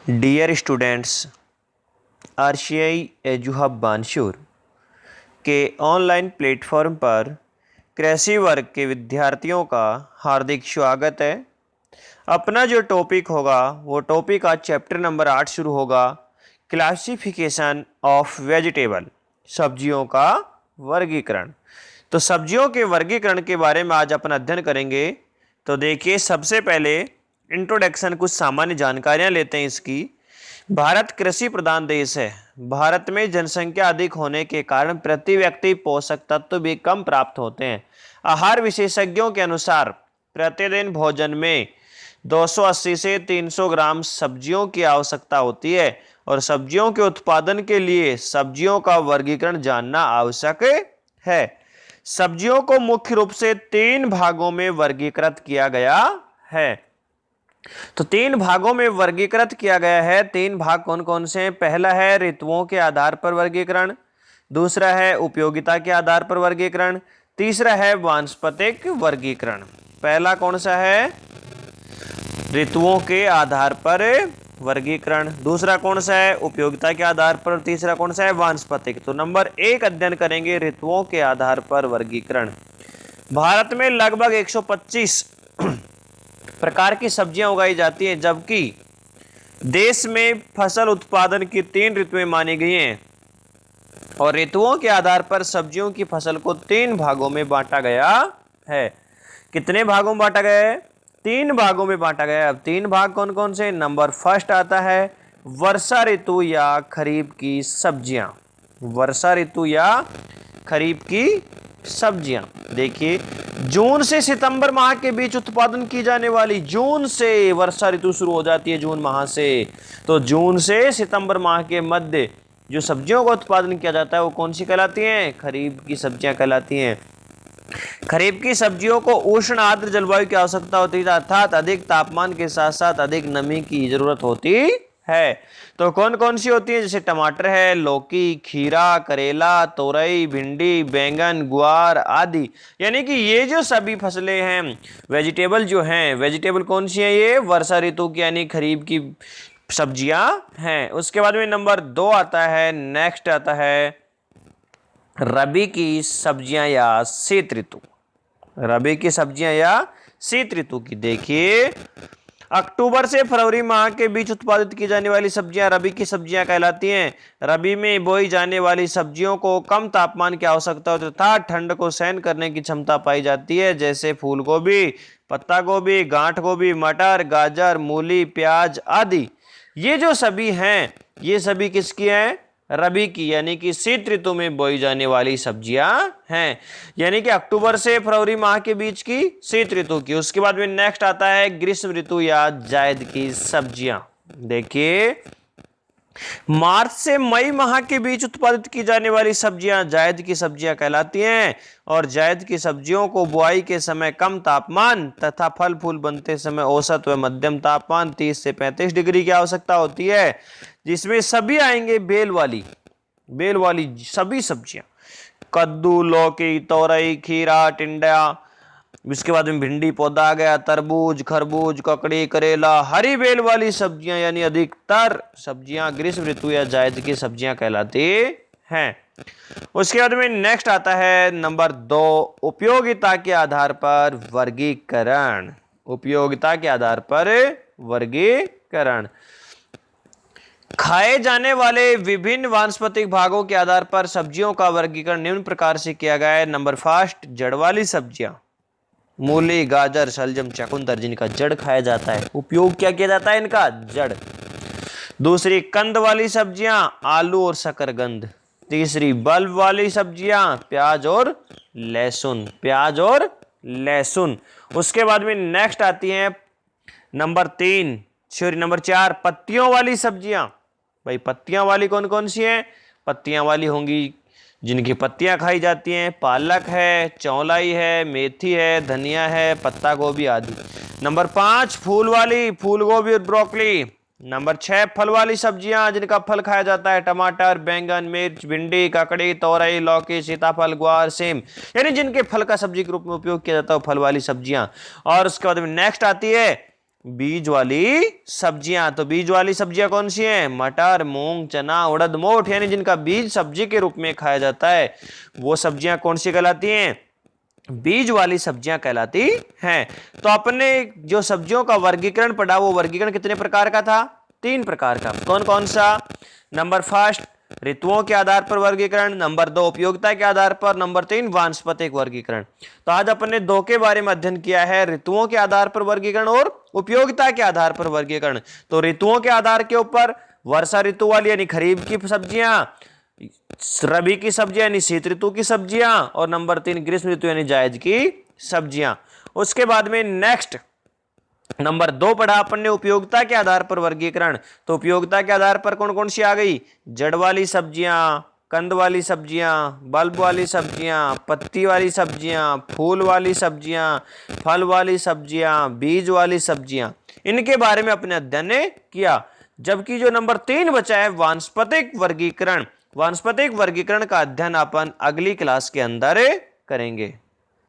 Dear students, RCI एजुहब बानशूर के online platform पर कृषि वर्ग के विद्यार्थियों का हार्दिक स्वागत है। अपना जो टॉपिक होगा वो टॉपिक आज चैप्टर नंबर 8 शुरू होगा। क्लासिफिकेशन ऑफ वेजिटेबल, सब्जियों का वर्गीकरण। तो सब्जियों के वर्गीकरण के बारे में आज अपन अध्ययन करेंगे। तो देखिए, सबसे पहले इंट्रोडक्शन, कुछ सामान्य जानकारियां लेते हैं इसकी। भारत कृषि प्रधान देश है। भारत में जनसंख्या अधिक होने के कारण प्रति व्यक्ति पोषक तत्व भी कम प्राप्त होते हैं। आहार विशेषज्ञों के अनुसार प्रतिदिन भोजन में 280 से 300 ग्राम सब्जियों की आवश्यकता होती है और सब्जियों के उत्पादन के लिए सब्जियों का वर्गीकरण जानना आवश्यक है। सब्जियों को मुख्य रूप से 3 भागों में वर्गीकृत किया गया है। तो 3 भागों में वर्गीकृत किया गया है। 3 भाग कौन कौन से हैं? पहला है ऋतुओं के आधार पर वर्गीकरण, दूसरा है उपयोगिता के आधार पर वर्गीकरण, तीसरा है वानस्पतिक वर्गीकरण। पहला कौन सा है? ऋतुओं के आधार पर वर्गीकरण। दूसरा कौन सा है? उपयोगिता के आधार पर। तीसरा कौन सा है? वानस्पतिक। तो नंबर 1 अध्ययन करेंगे ऋतुओं के आधार पर वर्गीकरण। भारत में लगभग 125 प्रकार की सब्जियां उगाई जाती हैं, जबकि देश में फसल उत्पादन की 3 ऋतुएं मानी गई हैं और ऋतुओं के आधार पर सब्जियों की फसल को 3 भागों में बांटा गया है। कितने भागों में बांटा गया है? 3 भागों में बांटा गया है। अब 3 भाग कौन कौन से? नंबर फर्स्ट आता है वर्षा ऋतु या खरीफ की सब्जियां। वर्षा ऋतु या खरीफ की सब्जियां। देखिए, जून से सितंबर माह के बीच उत्पादन की जाने वाली, जून से वर्षा ऋतु शुरू हो जाती है, जून माह से। तो जून से सितंबर माह के मध्य जो सब्जियों का उत्पादन किया जाता है वो कौन सी कहलाती हैं? खरीफ की सब्जियां कहलाती हैं। खरीफ की सब्जियों को उष्ण आर्द्र जलवायु की आवश्यकता होती है, अर्थात अधिक तापमान के साथ साथ अधिक नमी की जरूरत होती है। तो कौन कौन सी होती है? जैसे टमाटर है, लौकी, खीरा, करेला, तोरई, भिंडी, बैंगन, गुआर आदि। यानी कि ये जो सभी फसलें हैं, वेजिटेबल जो हैं, वेजिटेबल कौन सी हैं? ये वर्षा ऋतु की यानी खरीफ की सब्जियां हैं। उसके बाद में नंबर 2 आता है, नेक्स्ट आता है रबी की सब्जियां या शीत ऋतु। रबी की सब्जियां या शीत ऋतु की। देखिए, अक्टूबर से फरवरी माह के बीच उत्पादित की जाने वाली सब्जियां रबी की सब्जियां कहलाती हैं। रबी में बोई जाने वाली सब्जियों को कम तापमान की आवश्यकता होती है तथा ठंड को सहन करने की क्षमता पाई जाती है, जैसे फूल गोभी, पत्ता गोभी, गांठ गोभी, मटर, गाजर, मूली, प्याज आदि। ये जो सभी हैं, ये सभी किसकी हैं? रबी की, यानी कि शीत ऋतु में बोई जाने वाली सब्जियां हैं, यानी कि अक्टूबर से फरवरी माह के बीच की शीत ऋतु की। उसके बाद में नेक्स्ट आता है ग्रीष्म ऋतु या जायद की सब्जियां। देखिए, मार्च से मई माह के बीच उत्पादित की जाने वाली सब्जियां जायद की सब्जियां कहलाती हैं और जायद की सब्जियों को बुआई के समय कम तापमान तथा फल फूल बनते समय औसत व मध्यम तापमान 30 से 35 डिग्री की आवश्यकता होती है, जिसमें सभी आएंगे बेल वाली सभी सब्जियां, कद्दू, लौकी, तोरई, खीरा, टिंडा। इसके बाद में भिंडी पौधा आ गया, तरबूज, खरबूज, ककड़ी, करेला, हरी बेल वाली सब्जियां, यानी अधिकतर सब्जियां ग्रीष्म ऋतु या जायद की सब्जियां कहलाती हैं। उसके बाद में नेक्स्ट आता है नंबर 2, उपयोगिता के आधार पर वर्गीकरण। उपयोगिता के आधार पर वर्गीकरण। खाए जाने वाले विभिन्न वानस्पतिक भागों के आधार पर सब्जियों का वर्गीकरण निम्न प्रकार से किया गया है। नंबर फर्स्ट, जड़ वाली सब्जियां, मूली, गाजर, शलजम, चकुंदर, जिनका जड़ खाया जाता है। उपयोग क्या किया जाता है इनका? जड़। दूसरी, कंद वाली सब्जियां, आलू और शकरकंद। तीसरी, बल्ब वाली सब्जियां, प्याज और लहसुन, प्याज और लहसुन। उसके बाद में नेक्स्ट आती है नंबर 4, पत्तियों वाली सब्जियां। भाई, पत्तियां वाली कौन कौन सी हैं? पत्तियां वाली होंगी जिनकी पत्तियां खाई जाती हैं, पालक है, चौलाई है, मेथी है, धनिया है, पत्ता गोभी आदि। नंबर 5, फूल वाली, फूल गोभी और ब्रोकली। नंबर 6, फल वाली सब्जियां जिनका फल खाया जाता है, टमाटर, बैंगन, मिर्च, भिंडी, ककड़ी, तोरई, लौकी, सीताफल, ग्वार, सेम, यानी जिनके फल का सब्जी के रूप में उपयोग किया जाता है, फल वाली सब्जियां। और उसके बाद में नेक्स्ट आती है बीज वाली सब्जियां। तो बीज वाली सब्जियां कौन सी हैं? मटर, मूंग, चना, उड़द, मोठ, यानी जिनका बीज सब्जी के रूप में खाया जाता है वो सब्जियां कौन सी कहलाती हैं? बीज वाली सब्जियां कहलाती हैं। तो अपने जो सब्जियों का वर्गीकरण पढ़ा वो वर्गीकरण कितने प्रकार का था? 3 प्रकार का। कौन कौन सा? नंबर फर्स्ट ऋतुओं के आधार पर वर्गीकरण, नंबर 2 उपयोगिता के आधार पर, नंबर 3 वानस्पतिक वर्गीकरण। तो आज अपन ने 2 के बारे में अध्ययन किया है, ऋतुओं के आधार पर वर्गीकरण और उपयोगिता के आधार पर वर्गीकरण। तो ऋतुओं के आधार के ऊपर वर्षा ऋतु वाली यानी खरीफ की सब्जियां, रबी की सब्जियां यानी शीत ऋतु की सब्जियां, और नंबर 3 ग्रीष्म ऋतु यानी जायद की सब्जियां। उसके बाद में नेक्स्ट नंबर 2 पढ़ा अपन ने उपयोगिता के आधार पर वर्गीकरण। तो उपयोगिता के आधार पर कौन कौन सी आ गई? जड़ वाली सब्जियां, कंद वाली सब्जियां, बल्ब वाली सब्जियां, पत्ती वाली सब्जियां, फूल वाली सब्जियां, फल वाली सब्जियां, बीज वाली सब्जियां। इनके बारे में अपने अध्ययन ने किया। जबकि जो नंबर 3 बचा है वानस्पतिक वर्गीकरण, वानस्पतिक वर्गीकरण का अध्ययन अपन अगली क्लास के अंदर करेंगे।